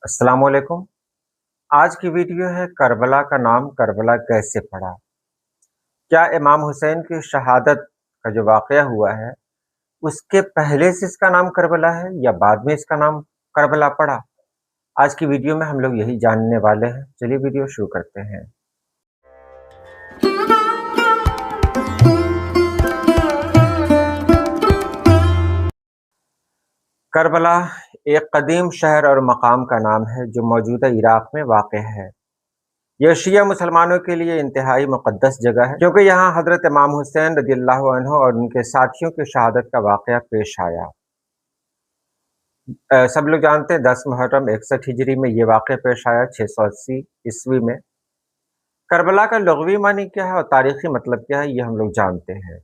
अस्सलाम वालेकुम। आज की वीडियो है करबला का नाम करबला कैसे पड़ा। क्या इमाम हुसैन की शहादत का जो वाक़या हुआ है, उसके पहले से इसका नाम करबला है या बाद में इसका नाम करबला पड़ा? आज की वीडियो में हम लोग यही जानने वाले हैं। चलिए वीडियो शुरू करते हैं। करबला एक कदीम शहर और मकाम का नाम है जो मौजूदा इराक में वाक़ है। यह शिया मुसलमानों के लिए इंतहाई मुक़द्दस जगह है क्योंकि यहाँ हज़रत इमाम हुसैन रज़ियल्लाहु अन्हु और उनके साथियों की शहादत का वाक़या पेश आया। सब लोग जानते हैं 10 मुहर्रम 61 हिजरी में ये वाक़या पेश आया 680 ईस्वी में। करबला का लुग़वी मानी क्या है और तारीख़ी मतलब क्या है, ये हम लोग जानते हैं।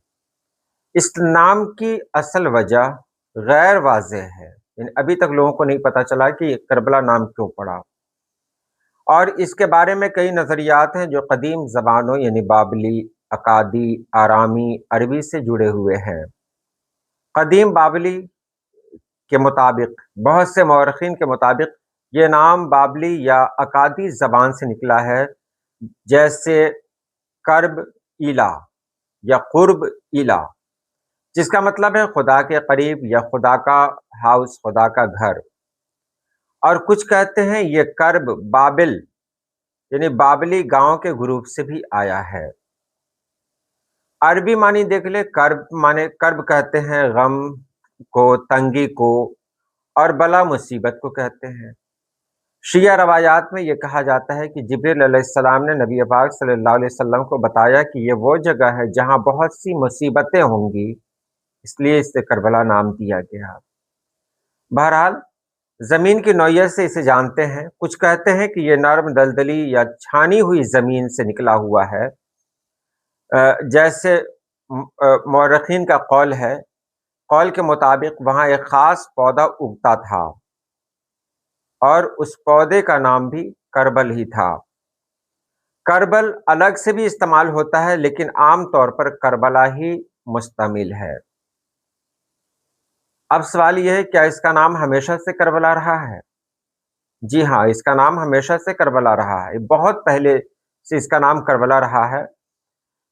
इस नाम की असल वजह गैर वाज़ेह है, यानी अभी तक लोगों को नहीं पता चला कि करबला नाम क्यों पड़ा। और इसके बारे में कई नज़रियात हैं जो कदीम ज़बानों यानी बाबली, अकादी, आरामी, अरबी से जुड़े हुए हैं। कदीम बाबली के मुताबिक, बहुत से मौरख़ीन के मुताबिक ये नाम बाबली या अकादी ज़बान से निकला है, जैसे कर्ब इला या कुर्ब इला, जिसका मतलब है खुदा के करीब या खुदा का हाउस, खुदा का घर। और कुछ कहते हैं ये कर्ब बाबिल यानी बाबली गांव के ग्रुप से भी आया है। अरबी मानी देख ले, कर्ब माने कर्ब कहते हैं गम को, तंगी को, और बला मुसीबत को कहते हैं। शिया रवायात में ये कहा जाता है कि जिब्रील अलैहिस्सलाम ने नबी पाक सल्लल्लाहु अलैहि वसल्लम को बताया कि ये वो जगह है जहाँ बहुत सी मुसीबतें होंगी, इसलिए इसे करबला नाम दिया गया। बहरहाल ज़मीन की नौइयत से इसे जानते हैं। कुछ कहते हैं कि ये नर्म दलदली या छानी हुई ज़मीन से निकला हुआ है, जैसे मौरख़ीन का कौल है। कौल के मुताबिक वहाँ एक ख़ास पौधा उगता था और उस पौधे का नाम भी करबल ही था। करबल अलग से भी इस्तेमाल होता है, लेकिन आम तौर पर करबला ही मुश्तमिल है। अब सवाल यह है, क्या इसका नाम हमेशा से करबला रहा है? जी हाँ, इसका नाम हमेशा से करबला रहा है। बहुत पहले से इसका नाम करबला रहा है।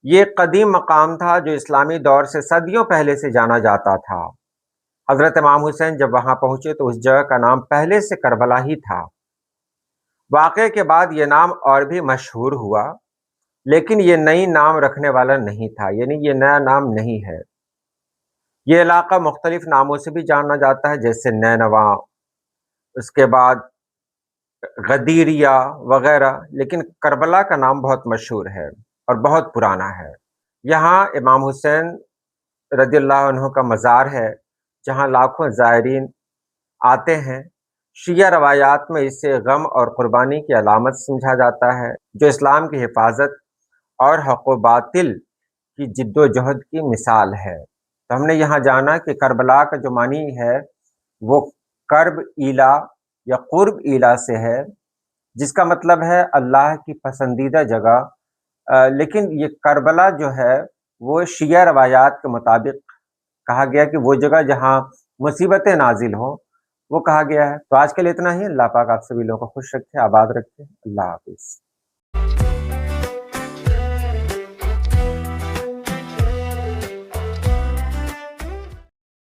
ये कदीम मकाम था जो इस्लामी दौर से सदियों पहले से जाना जाता था। हज़रत इमाम हुसैन जब वहाँ पहुँचे तो उस जगह का नाम पहले से करबला ही था। वाक़ये के बाद ये नाम और भी मशहूर हुआ, लेकिन ये नई नाम रखने वाला नहीं था, यानी ये नया नाम नहीं है। ये इलाका मुख्तलिफ नामों से भी जाना जाता है, जैसे नैनवा, उसके बाद गदीरिया वगैरह, लेकिन करबला का नाम बहुत मशहूर है और बहुत पुराना है। यहाँ इमाम हुसैन रज़ियल्लाहु अन्हु का मज़ार है, जहाँ लाखों ज़ायरीन आते हैं। शिया रवायात में इसे गम और कुर्बानी की अलामत समझा जाता है, जो इस्लाम की हिफाजत और हक़ व बातिल की जिद्दोजहद की मिसाल है। तो हमने यहाँ जाना कि करबला का जो मानी है वो कर्ब इला या कुर्ब इला से है, जिसका मतलब है अल्लाह की पसंदीदा जगह। लेकिन ये करबला जो है वो शिया रवायात के मुताबिक कहा गया कि वो जगह जहाँ मुसीबतें नाजिल हों, वो कहा गया है। तो आज के लिए इतना ही। अल्लाह पाक आप सभी लोगों को खुश रखे, आबाद रखे। अल्लाह हाफ़िज़।